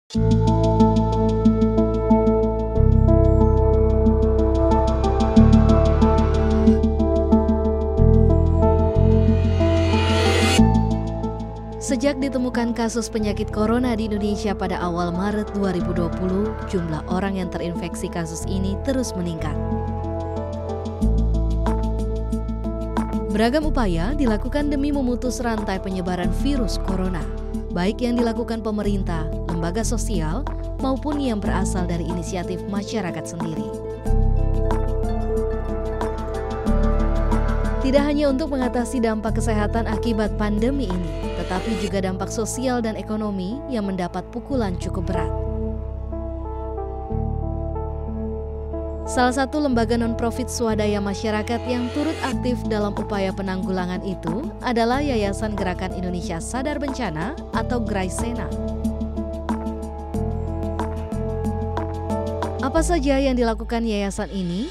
Sejak ditemukan kasus penyakit corona di Indonesia pada awal Maret 2020, jumlah orang yang terinfeksi kasus ini terus meningkat. Beragam upaya dilakukan demi memutus rantai penyebaran virus corona, baik yang dilakukan pemerintah, lembaga sosial, maupun yang berasal dari inisiatif masyarakat sendiri. Tidak hanya untuk mengatasi dampak kesehatan akibat pandemi ini, tetapi juga dampak sosial dan ekonomi yang mendapat pukulan cukup berat. Salah satu lembaga non-profit swadaya masyarakat yang turut aktif dalam upaya penanggulangan itu adalah Yayasan Gerakan Indonesia Sadar Bencana atau GRAISENA. Apa saja yang dilakukan yayasan ini?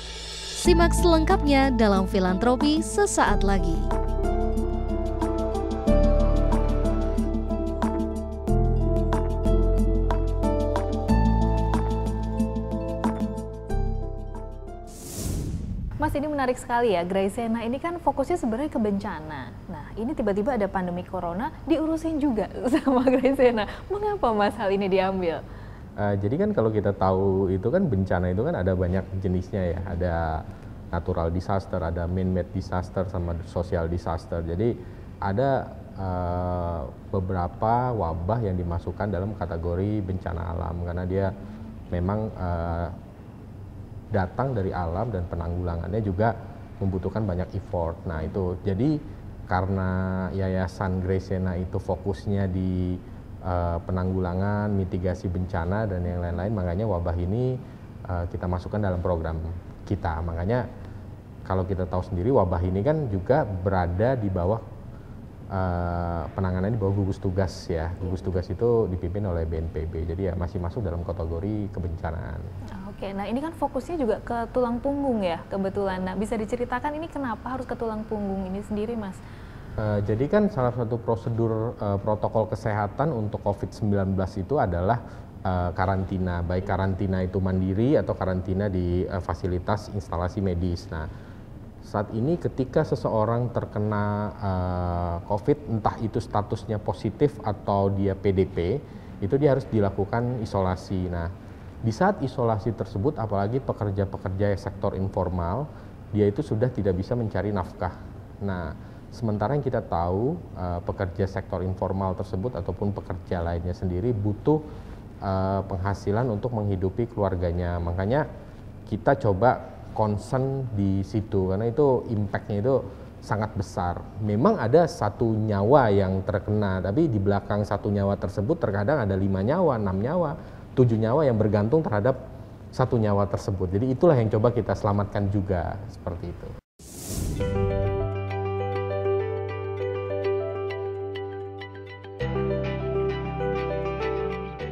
Simak selengkapnya dalam Filantropi sesaat lagi. Mas, ini menarik sekali ya, GRAISENA ini kan fokusnya sebenarnya ke bencana. Nah, ini tiba-tiba ada pandemi corona, diurusin juga sama GRAISENA. Mengapa Mas hal ini diambil? Jadi kan kalau kita tahu itu kan bencana itu kan ada banyak jenisnya ya, ada natural disaster, ada man-made disaster, sama social disaster. Jadi ada beberapa wabah yang dimasukkan dalam kategori bencana alam karena dia memang datang dari alam dan penanggulangannya juga membutuhkan banyak effort. Nah itu jadi karena Yayasan GRAISENA itu fokusnya di penanggulangan, mitigasi bencana dan yang lain-lain, makanya wabah ini kita masukkan dalam program kita. Makanya kalau kita tahu sendiri wabah ini kan juga berada di bawah penanganan di bawah gugus tugas ya. Gugus tugas itu dipimpin oleh BNPB, jadi ya masih masuk dalam kategori kebencanaan. Oke, nah ini kan fokusnya juga ke tulang punggung ya kebetulan. Nah bisa diceritakan ini kenapa harus ke tulang punggung ini sendiri Mas? Jadi kan salah satu prosedur protokol kesehatan untuk COVID-19 itu adalah karantina, baik karantina itu mandiri atau karantina di fasilitas instalasi medis. Nah, saat ini ketika seseorang terkena COVID, entah itu statusnya positif atau dia PDP, itu dia harus dilakukan isolasi. Nah, di saat isolasi tersebut, apalagi pekerja-pekerja sektor informal, dia itu sudah tidak bisa mencari nafkah. Nah, sementara yang kita tahu pekerja sektor informal tersebut ataupun pekerja lainnya sendiri butuh penghasilan untuk menghidupi keluarganya. Makanya kita coba concern di situ karena itu impact-nya itu sangat besar. Memang ada satu nyawa yang terkena, tapi di belakang satu nyawa tersebut terkadang ada 5 nyawa, 6 nyawa, 7 nyawa yang bergantung terhadap satu nyawa tersebut. Jadi itulah yang coba kita selamatkan juga, seperti itu.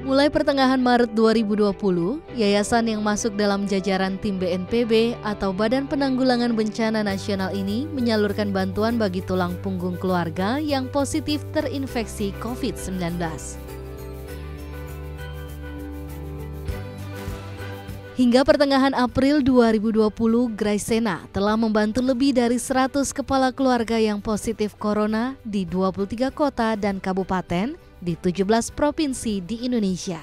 Mulai pertengahan Maret 2020, yayasan yang masuk dalam jajaran tim BNPB atau Badan Penanggulangan Bencana Nasional ini menyalurkan bantuan bagi tulang punggung keluarga yang positif terinfeksi COVID-19. Hingga pertengahan April 2020, GRAISENA telah membantu lebih dari 100 kepala keluarga yang positif corona di 23 kota dan kabupaten di 17 provinsi di Indonesia.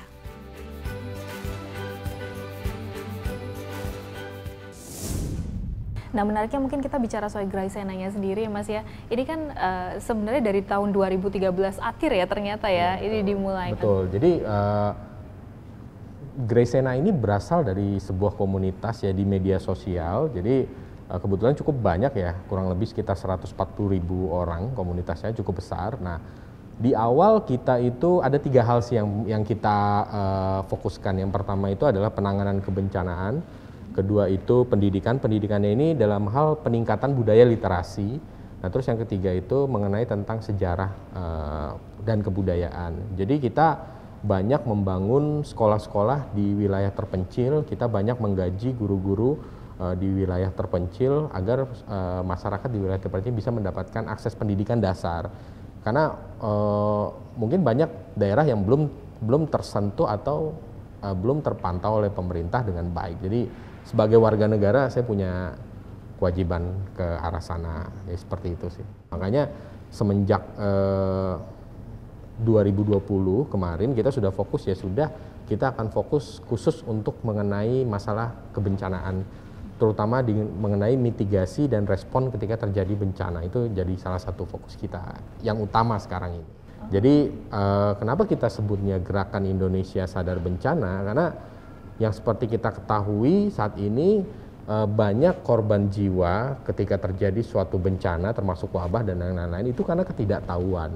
Nah menariknya mungkin kita bicara soal GRAISENA-nya sendiri ya Mas ya. Ini kan sebenarnya dari tahun 2013 akhir ya ternyata ya ini dimulai. Betul, jadi GRAISENA ini berasal dari sebuah komunitas ya di media sosial. Jadi kebetulan cukup banyak ya, kurang lebih sekitar 140.000 orang, komunitasnya cukup besar. Nah, di awal kita itu ada 3 hal sih yang kita fokuskan. Yang pertama itu adalah penanganan kebencanaan, kedua itu pendidikan. Pendidikannya ini dalam hal peningkatan budaya literasi. Nah, terus yang ketiga itu mengenai tentang sejarah dan kebudayaan. Jadi kita banyak membangun sekolah-sekolah di wilayah terpencil, kita banyak menggaji guru-guru di wilayah terpencil agar masyarakat di wilayah terpencil bisa mendapatkan akses pendidikan dasar. Karena mungkin banyak daerah yang belum belum tersentuh atau belum terpantau oleh pemerintah dengan baik. Jadi sebagai warga negara saya punya kewajiban ke arah sana, ya seperti itu sih. Makanya semenjak 2020 kemarin kita sudah fokus, ya sudah kita akan fokus khusus untuk mengenai masalah kebencanaan, terutama mengenai mitigasi dan respon ketika terjadi bencana. Itu jadi salah satu fokus kita yang utama sekarang ini. Jadi kenapa kita sebutnya Gerakan Indonesia Sadar Bencana? Karena yang seperti kita ketahui saat ini banyak korban jiwa ketika terjadi suatu bencana termasuk wabah dan lain-lain itu karena ketidaktahuan.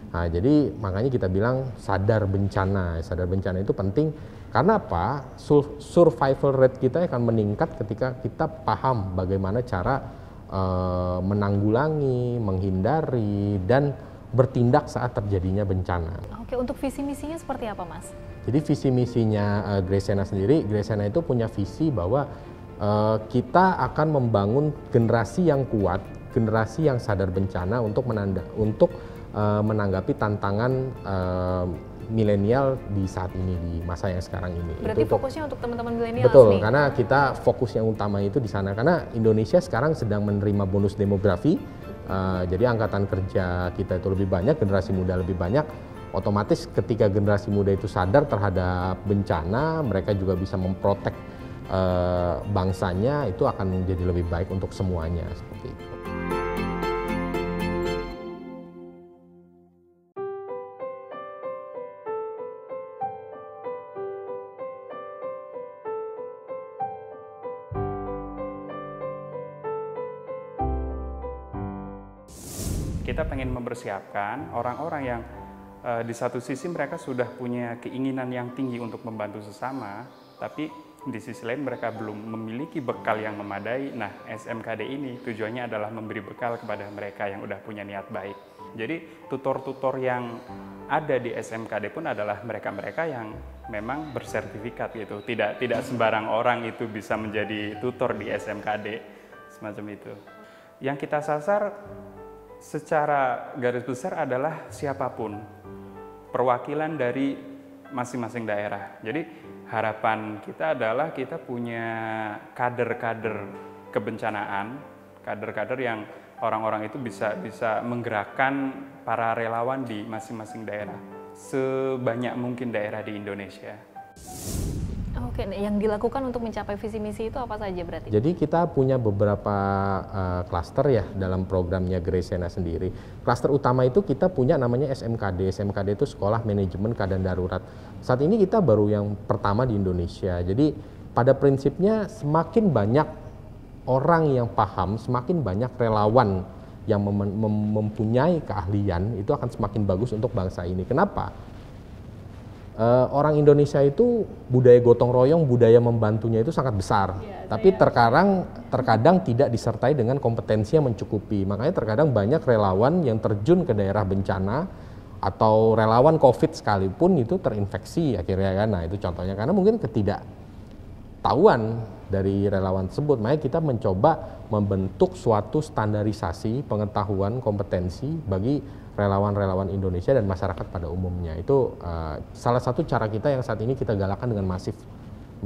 Nah, jadi makanya kita bilang sadar bencana. Sadar bencana itu penting karena apa? Survival rate kita akan meningkat ketika kita paham bagaimana cara menanggulangi, menghindari, dan bertindak saat terjadinya bencana. Oke, untuk visi misinya seperti apa, Mas? Jadi visi misinya Graysena sendiri, Graysena itu punya visi bahwa kita akan membangun generasi yang kuat, generasi yang sadar bencana untuk menanggapi tantangan milenial di saat ini, di masa yang sekarang ini. Berarti fokusnya untuk teman-teman milenial nih? Betul, karena kita fokus yang utama itu di sana. Karena Indonesia sekarang sedang menerima bonus demografi. Jadi angkatan kerja kita itu lebih banyak, generasi muda lebih banyak. Otomatis ketika generasi muda itu sadar terhadap bencana, mereka juga bisa memprotek bangsanya, itu akan menjadi lebih baik untuk semuanya, seperti itu. Kita pengen mempersiapkan orang-orang yang di satu sisi mereka sudah punya keinginan yang tinggi untuk membantu sesama, tapi di sisi lain mereka belum memiliki bekal yang memadai. Nah, SMKD ini tujuannya adalah memberi bekal kepada mereka yang udah punya niat baik. Jadi tutor-tutor yang ada di SMKD pun adalah mereka-mereka yang memang bersertifikat gitu. Tidak sembarang orang itu bisa menjadi tutor di SMKD, semacam itu. Yang kita sasar secara garis besar adalah siapapun, perwakilan dari masing-masing daerah. Jadi harapan kita adalah kita punya kader-kader kebencanaan, kader-kader yang orang-orang itu bisa menggerakkan para relawan di masing-masing daerah, sebanyak mungkin daerah di Indonesia. Oke, yang dilakukan untuk mencapai visi misi itu apa saja berarti? Jadi kita punya beberapa klaster ya dalam programnya Graysena sendiri. Klaster utama itu kita punya namanya SMKD. SMKD itu Sekolah Manajemen Keadaan Darurat. Saat ini kita baru yang pertama di Indonesia. Jadi pada prinsipnya semakin banyak orang yang paham, semakin banyak relawan yang mempunyai keahlian, itu akan semakin bagus untuk bangsa ini. Kenapa? Orang Indonesia itu budaya gotong royong, budaya membantunya itu sangat besar. Ya, tapi terkadang tidak disertai dengan kompetensi yang mencukupi. Makanya terkadang banyak relawan yang terjun ke daerah bencana atau relawan COVID sekalipun itu terinfeksi akhirnya kan. Nah, itu contohnya karena mungkin ketidaktahuan dari relawan tersebut. Makanya kita mencoba membentuk suatu standarisasi pengetahuan kompetensi bagi relawan-relawan Indonesia dan masyarakat pada umumnya. Itu salah satu cara kita yang saat ini kita galakan dengan masif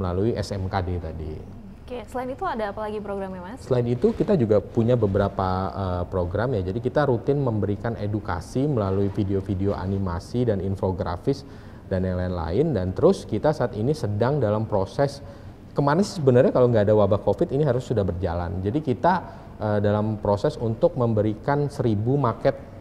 melalui SMKD tadi. Oke, selain itu ada apa lagi programnya, Mas? Selain itu kita juga punya beberapa program ya. Jadi kita rutin memberikan edukasi melalui video-video animasi dan infografis dan yang lain-lain. Dan terus kita saat ini sedang dalam proses, kemarin sebenarnya kalau nggak ada wabah COVID ini harus sudah berjalan. Jadi kita dalam proses untuk memberikan 1000 maket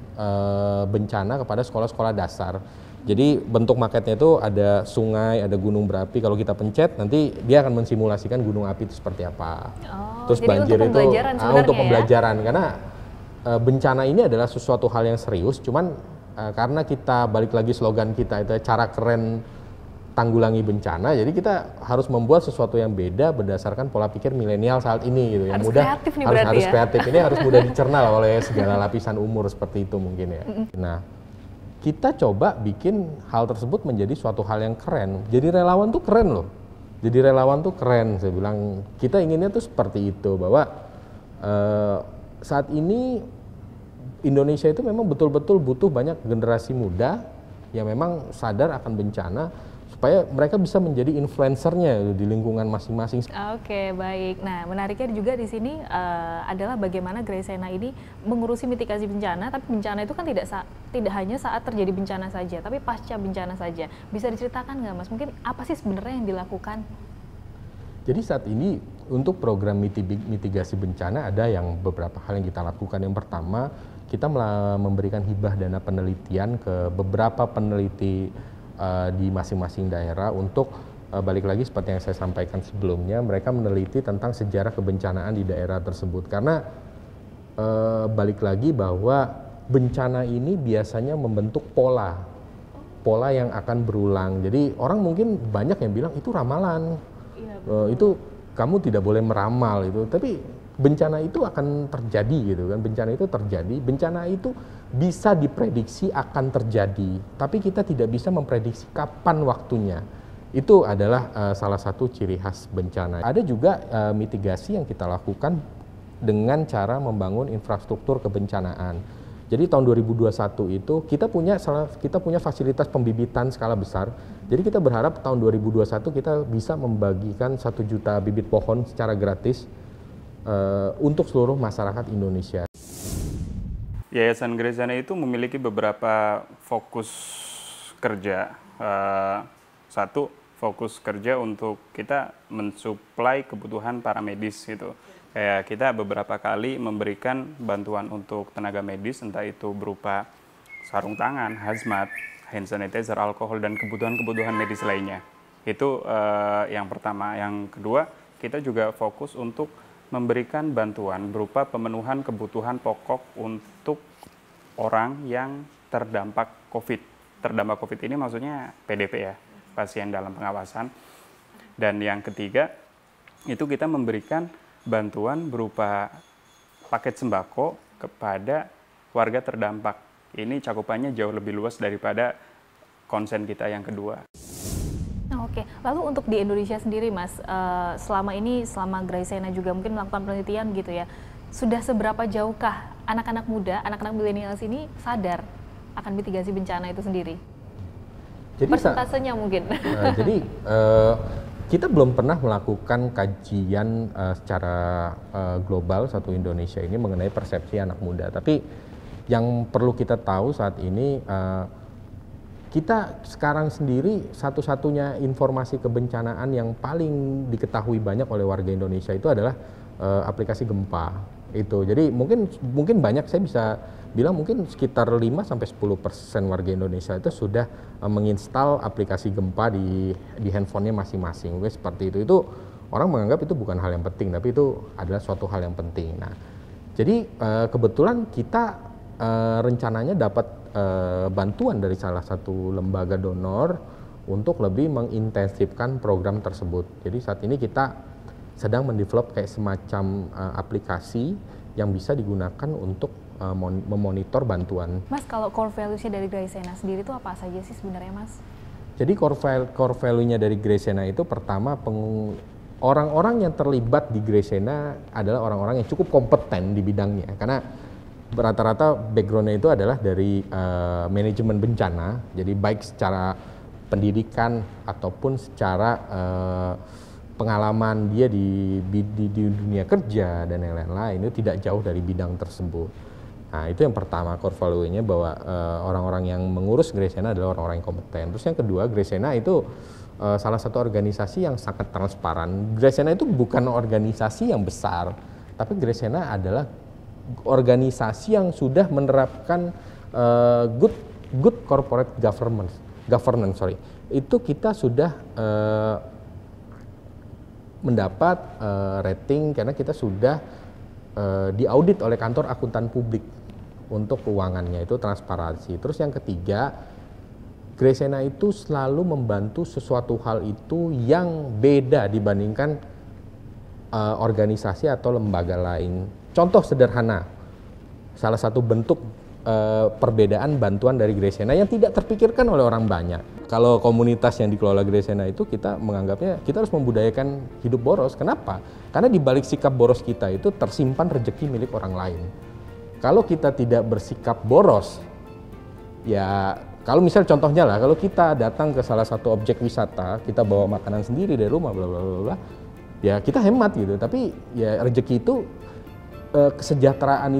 bencana kepada sekolah-sekolah dasar. Jadi bentuk maketnya itu ada sungai, ada gunung berapi. Kalau kita pencet nanti dia akan mensimulasikan gunung api itu seperti apa. Terus jadi banjir untuk untuk pembelajaran ya? Karena bencana ini adalah sesuatu hal yang serius. Cuman karena kita balik lagi slogan kita itu cara keren tanggulangi bencana, jadi kita harus membuat sesuatu yang beda berdasarkan pola pikir milenial saat ini gitu, yang mudah harus kreatif, ini harus mudah dicerna oleh segala lapisan umur seperti itu mungkin ya. Nah, kita coba bikin hal tersebut menjadi suatu hal yang keren. Jadi relawan tuh keren loh. Jadi relawan tuh keren, saya bilang kita inginnya tuh seperti itu, bahwa saat ini Indonesia itu memang betul-betul butuh banyak generasi muda yang memang sadar akan bencana, supaya mereka bisa menjadi influencernya di lingkungan masing-masing. Oke, baik. Nah, menariknya juga di sini adalah bagaimana Graysena ini mengurusi mitigasi bencana, tapi bencana itu kan tidak hanya saat terjadi bencana saja, tapi pasca bencana saja. Bisa diceritakan nggak, Mas? Mungkin apa sih sebenarnya yang dilakukan? Jadi saat ini untuk program mitigasi bencana ada yang beberapa hal yang kita lakukan. Yang pertama, kita memberikan hibah dana penelitian ke beberapa peneliti di masing-masing daerah untuk balik lagi seperti yang saya sampaikan sebelumnya, mereka meneliti tentang sejarah kebencanaan di daerah tersebut. Karena balik lagi bahwa bencana ini biasanya membentuk pola yang akan berulang. Jadi orang mungkin banyak yang bilang itu ramalan, itu kamu tidak boleh meramal itu, tapi bencana itu akan terjadi gitu kan. Bencana itu terjadi, bencana itu bisa diprediksi akan terjadi, tapi kita tidak bisa memprediksi kapan waktunya. Itu adalah salah satu ciri khas bencana. Ada juga mitigasi yang kita lakukan dengan cara membangun infrastruktur kebencanaan. Jadi tahun 2021 itu kita punya fasilitas pembibitan skala besar. Jadi kita berharap tahun 2021 kita bisa membagikan 1 juta bibit pohon secara gratis untuk seluruh masyarakat Indonesia. Yayasan Graysena itu memiliki beberapa fokus kerja. Satu, fokus kerja untuk kita mensuplai kebutuhan para medis gitu. Kayak kita beberapa kali memberikan bantuan untuk tenaga medis, entah itu berupa sarung tangan, hazmat, hand sanitizer, alkohol, dan kebutuhan-kebutuhan medis lainnya. Itu yang pertama. Yang kedua, kita juga fokus untuk memberikan bantuan berupa pemenuhan kebutuhan pokok untuk orang yang terdampak COVID. Terdampak COVID ini maksudnya PDP ya, pasien dalam pengawasan. Dan yang ketiga, itu kita memberikan bantuan berupa paket sembako kepada warga terdampak. Ini cakupannya jauh lebih luas daripada konsen kita yang kedua. Oke, lalu untuk di Indonesia sendiri, Mas, selama Graysena juga mungkin melakukan penelitian gitu ya, sudah seberapa jauhkah anak-anak muda, anak-anak milenial ini sadar akan mitigasi bencana itu sendiri? Jadi, persentasenya mungkin. Jadi kita belum pernah melakukan kajian secara global satu Indonesia ini mengenai persepsi anak muda. Tapi yang perlu kita tahu saat ini, kita sekarang sendiri satu-satunya informasi kebencanaan yang paling diketahui banyak oleh warga Indonesia itu adalah aplikasi gempa itu. Jadi mungkin banyak, saya bisa bilang mungkin sekitar 5-10% warga Indonesia itu sudah menginstal aplikasi gempa di handphonenya masing-masing. Seperti itu. Itu orang menganggap itu bukan hal yang penting, tapi itu adalah suatu hal yang penting. Nah, jadi kebetulan kita rencananya dapat bantuan dari salah satu lembaga donor untuk lebih mengintensifkan program tersebut. Jadi saat ini kita sedang mendevelop kayak semacam aplikasi yang bisa digunakan untuk memonitor bantuan. Mas, kalau core values-nya dari Graysena sendiri itu apa saja sih sebenarnya, Mas? Jadi core value-nya dari Graysena itu pertama, orang-orang yang terlibat di Graysena adalah orang-orang yang cukup kompeten di bidangnya, karena rata-rata background-nya itu adalah dari manajemen bencana, jadi baik secara pendidikan ataupun secara pengalaman dia di dunia kerja dan yang lain-lain, itu tidak jauh dari bidang tersebut. Nah, itu yang pertama, core value-nya bahwa orang-orang yang mengurus Graysena adalah orang-orang yang kompeten. Terus yang kedua, Graysena itu salah satu organisasi yang sangat transparan. Graysena itu bukan organisasi yang besar, tapi Graysena adalah organisasi yang sudah menerapkan good corporate governance. Itu kita sudah mendapat rating karena kita sudah diaudit oleh kantor akuntan publik untuk keuangannya, itu transparansi. Terus yang ketiga, Graysena itu selalu membantu sesuatu hal itu yang beda dibandingkan organisasi atau lembaga lain. Contoh sederhana, salah satu bentuk perbedaan bantuan dari Graysena yang tidak terpikirkan oleh orang banyak. Kalau komunitas yang dikelola Graysena itu kita menganggapnya kita harus membudayakan hidup boros. Kenapa? Karena di balik sikap boros kita itu tersimpan rezeki milik orang lain. Kalau kita tidak bersikap boros, ya kalau misal contohnya lah, kalau kita datang ke salah satu objek wisata, kita bawa makanan sendiri dari rumah, bla bla bla bla, ya kita hemat gitu. Tapi ya rezeki itu kesejahteraan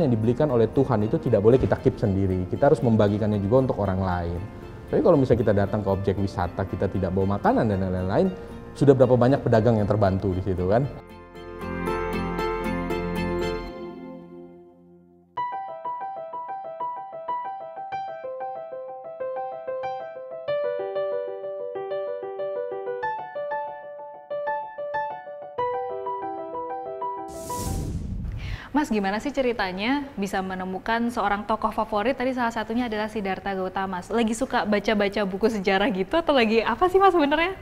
yang diberikan oleh Tuhan itu tidak boleh kita keep sendiri. Kita harus membagikannya juga untuk orang lain. Tapi kalau misalnya kita datang ke objek wisata, kita tidak bawa makanan dan lain-lain, sudah berapa banyak pedagang yang terbantu di situ kan? Mas, gimana sih ceritanya bisa menemukan seorang tokoh favorit? Tadi salah satunya adalah Siddhartha Gautama. Lagi suka baca-baca buku sejarah gitu atau lagi apa sih Mas sebenarnya?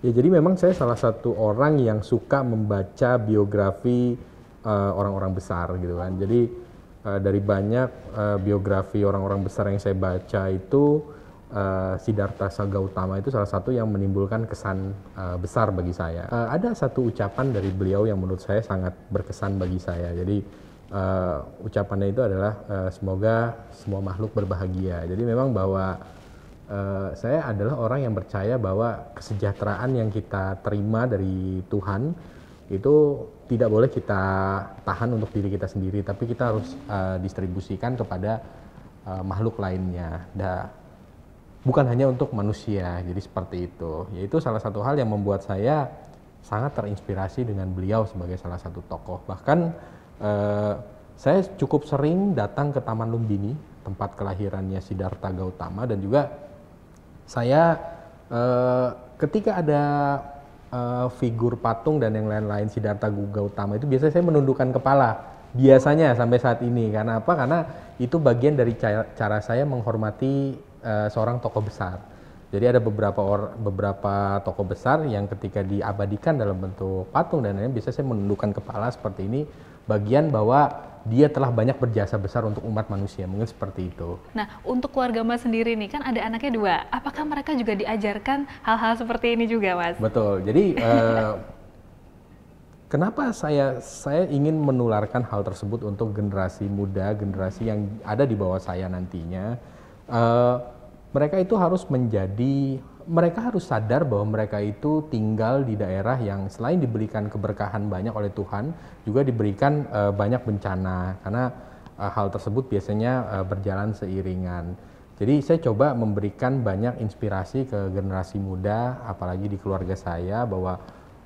Ya, jadi memang saya salah satu orang yang suka membaca biografi orang-orang besar gitu kan. Jadi dari banyak biografi orang-orang besar yang saya baca itu Siddhartha Gautama itu salah satu yang menimbulkan kesan besar bagi saya. Ada satu ucapan dari beliau yang menurut saya sangat berkesan bagi saya. Jadi ucapannya itu adalah semoga semua makhluk berbahagia. Jadi memang bahwa saya adalah orang yang percaya bahwa kesejahteraan yang kita terima dari Tuhan itu tidak boleh kita tahan untuk diri kita sendiri, tapi kita harus distribusikan kepada makhluk lainnya. Bukan hanya untuk manusia, jadi seperti itu. Yaitu salah satu hal yang membuat saya sangat terinspirasi dengan beliau sebagai salah satu tokoh. Bahkan saya cukup sering datang ke Taman Lumbini, tempat kelahirannya Siddhartha Gautama, dan juga saya ketika ada figur patung dan yang lain-lain Siddhartha Gautama itu biasanya saya menundukkan kepala. Biasanya sampai saat ini. Karena apa? Karena itu bagian dari cara saya menghormati seorang tokoh besar. Jadi ada beberapa tokoh besar yang ketika diabadikan dalam bentuk patung dan lain-lain, biasanya saya menundukkan kepala seperti ini, bagian bahwa dia telah banyak berjasa besar untuk umat manusia, mungkin seperti itu. Nah, untuk keluarga Mas sendiri nih, kan ada anaknya 2, apakah mereka juga diajarkan hal-hal seperti ini juga, Mas? Betul, jadi kenapa saya ingin menularkan hal tersebut untuk generasi muda, generasi yang ada di bawah saya nantinya. Mereka itu mereka harus sadar bahwa mereka itu tinggal di daerah yang selain diberikan keberkahan banyak oleh Tuhan, juga diberikan banyak bencana, karena hal tersebut biasanya berjalan seiringan. Jadi saya coba memberikan banyak inspirasi ke generasi muda, apalagi di keluarga saya, bahwa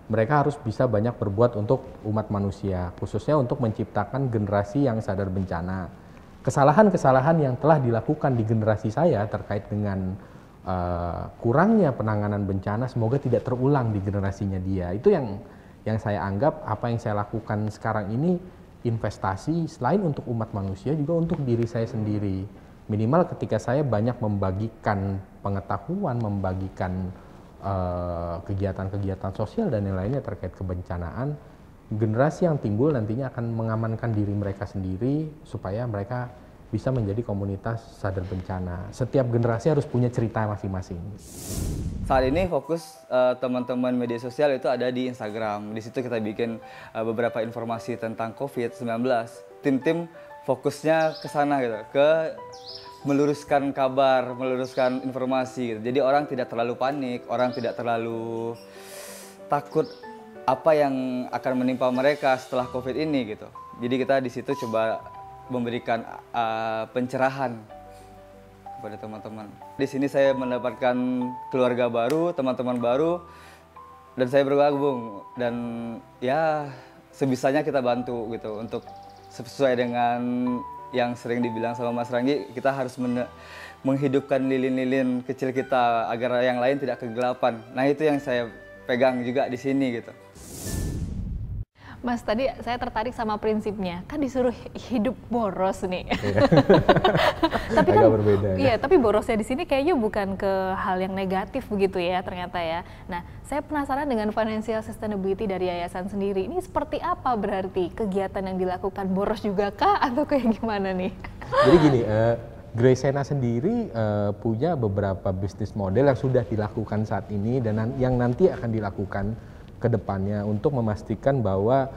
mereka harus bisa banyak berbuat untuk umat manusia, khususnya untuk menciptakan generasi yang sadar bencana. Kesalahan-kesalahan yang telah dilakukan di generasi saya terkait dengan kurangnya penanganan bencana semoga tidak terulang di generasinya dia. Itu yang saya anggap apa yang saya lakukan sekarang ini investasi selain untuk umat manusia juga untuk diri saya sendiri. Minimal ketika saya banyak membagikan pengetahuan, membagikan kegiatan-kegiatan sosial dan yang lainnya terkait kebencanaan, generasi yang timbul nantinya akan mengamankan diri mereka sendiri supaya mereka bisa menjadi komunitas sadar bencana. Setiap generasi harus punya cerita masing-masing. Saat ini fokus teman-teman media sosial itu ada di Instagram. Di situ kita bikin beberapa informasi tentang COVID-19. Tim-tim fokusnya ke sana gitu, ke meluruskan kabar, meluruskan informasi gitu. Jadi orang tidak terlalu panik, orang tidak terlalu takut apa yang akan menimpa mereka setelah COVID ini gitu. Jadi kita di situ coba memberikan pencerahan kepada teman-teman. Di sini saya mendapatkan keluarga baru, teman-teman baru, dan saya bergabung. Dan ya sebisanya kita bantu gitu untuk sesuai dengan yang sering dibilang sama Mas Ranggi, kita harus menghidupkan lilin-lilin kecil kita agar yang lain tidak kegelapan. Nah itu yang saya pegang juga di sini gitu. Mas, tadi saya tertarik sama prinsipnya, kan disuruh hidup boros nih. Tapi kan berbeda, iya, tapi borosnya di sini kayaknya bukan ke hal yang negatif begitu ya ternyata ya. Nah, saya penasaran dengan financial sustainability dari yayasan sendiri. Ini seperti apa berarti kegiatan yang dilakukan, boros juga kah atau kayak gimana nih? Jadi gini, Graysena sendiri punya beberapa bisnis model yang sudah dilakukan saat ini dan yang nanti akan dilakukan ke depannya untuk memastikan bahwa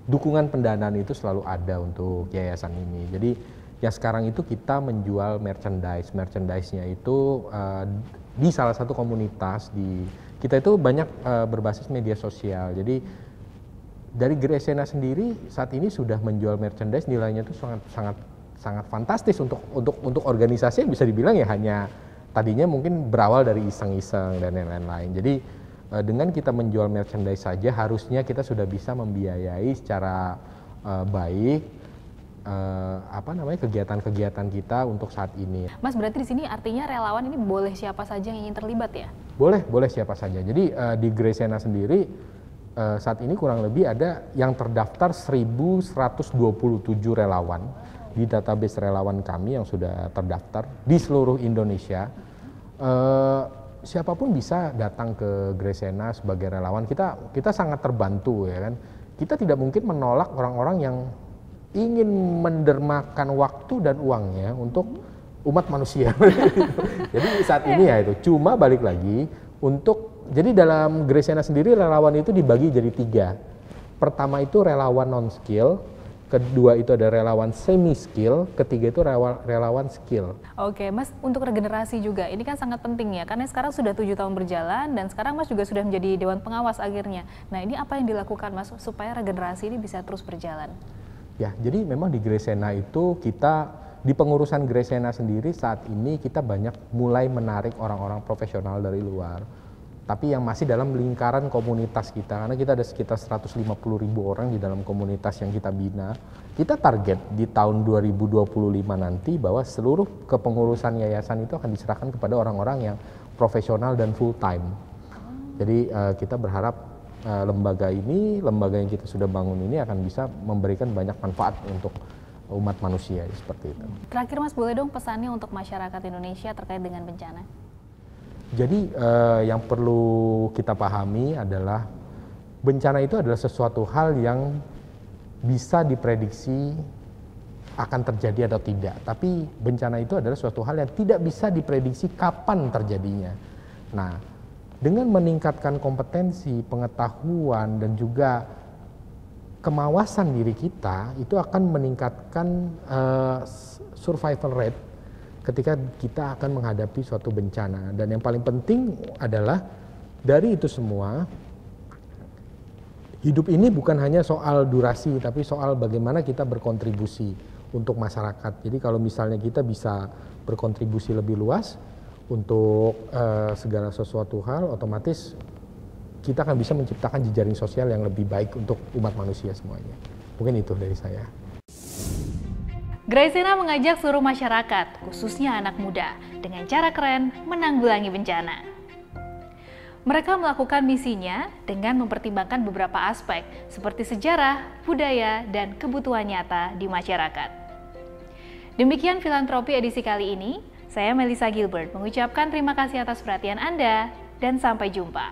dukungan pendanaan itu selalu ada untuk yayasan ini. Jadi Ya sekarang itu kita menjual merchandise-nya itu di salah satu komunitas kita itu banyak berbasis media sosial. Jadi dari Gresena sendiri saat ini sudah menjual merchandise, nilainya itu sangat fantastis untuk organisasi yang bisa dibilang ya hanya tadinya mungkin berawal dari iseng-iseng dan lain-lain. Jadi dengan kita menjual merchandise saja harusnya kita sudah bisa membiayai secara baik kegiatan-kegiatan kita untuk saat ini. Mas, berarti di sini artinya relawan ini boleh siapa saja yang ingin terlibat ya? Boleh siapa saja. Jadi di Gresena sendiri saat ini kurang lebih ada yang terdaftar 1.127 relawan di database relawan kami yang sudah terdaftar di seluruh Indonesia. Siapapun bisa datang ke Gresena sebagai relawan. Kita sangat terbantu ya kan. Kita tidak mungkin menolak orang-orang yang ingin mendermakan waktu dan uangnya untuk umat manusia. Jadi saat ini ya itu cuma balik lagi jadi dalam Gresena sendiri relawan itu dibagi jadi 3. Pertama itu relawan non skill, kedua itu ada relawan semi skill, ketiga itu relawan skill. Oke, Mas, untuk regenerasi juga ini kan sangat penting ya, karena sekarang sudah 7 tahun berjalan dan sekarang Mas juga sudah menjadi Dewan Pengawas akhirnya. Nah, ini apa yang dilakukan Mas supaya regenerasi ini bisa terus berjalan? Ya, jadi memang di Gresena itu kita di pengurusan Gresena sendiri saat ini kita banyak mulai menarik orang-orang profesional dari luar. Tapi yang masih dalam lingkaran komunitas kita, karena kita ada sekitar 150.000 orang di dalam komunitas yang kita bina. Kita target di tahun 2025 nanti bahwa seluruh kepengurusan yayasan itu akan diserahkan kepada orang-orang yang profesional dan full time. Jadi kita berharap lembaga yang kita sudah bangun ini akan bisa memberikan banyak manfaat untuk umat manusia seperti itu. Terakhir Mas, boleh dong pesannya untuk masyarakat Indonesia terkait dengan bencana? Jadi yang perlu kita pahami adalah bencana itu adalah sesuatu hal yang bisa diprediksi akan terjadi atau tidak. Tapi bencana itu adalah suatu hal yang tidak bisa diprediksi kapan terjadinya. Nah, dengan meningkatkan kompetensi, pengetahuan, dan juga kemawasan diri kita, itu akan meningkatkan survival rate ketika kita akan menghadapi suatu bencana. Dan yang paling penting adalah dari itu semua, hidup ini bukan hanya soal durasi, tapi soal bagaimana kita berkontribusi untuk masyarakat. Jadi kalau misalnya kita bisa berkontribusi lebih luas untuk segala sesuatu hal, otomatis kita akan bisa menciptakan jejaring sosial yang lebih baik untuk umat manusia semuanya. Mungkin itu dari saya. Gresena mengajak seluruh masyarakat, khususnya anak muda, dengan cara keren menanggulangi bencana. Mereka melakukan misinya dengan mempertimbangkan beberapa aspek seperti sejarah, budaya, dan kebutuhan nyata di masyarakat. Demikian Filantropi edisi kali ini. Saya Melissa Gilbert mengucapkan terima kasih atas perhatian Anda dan sampai jumpa.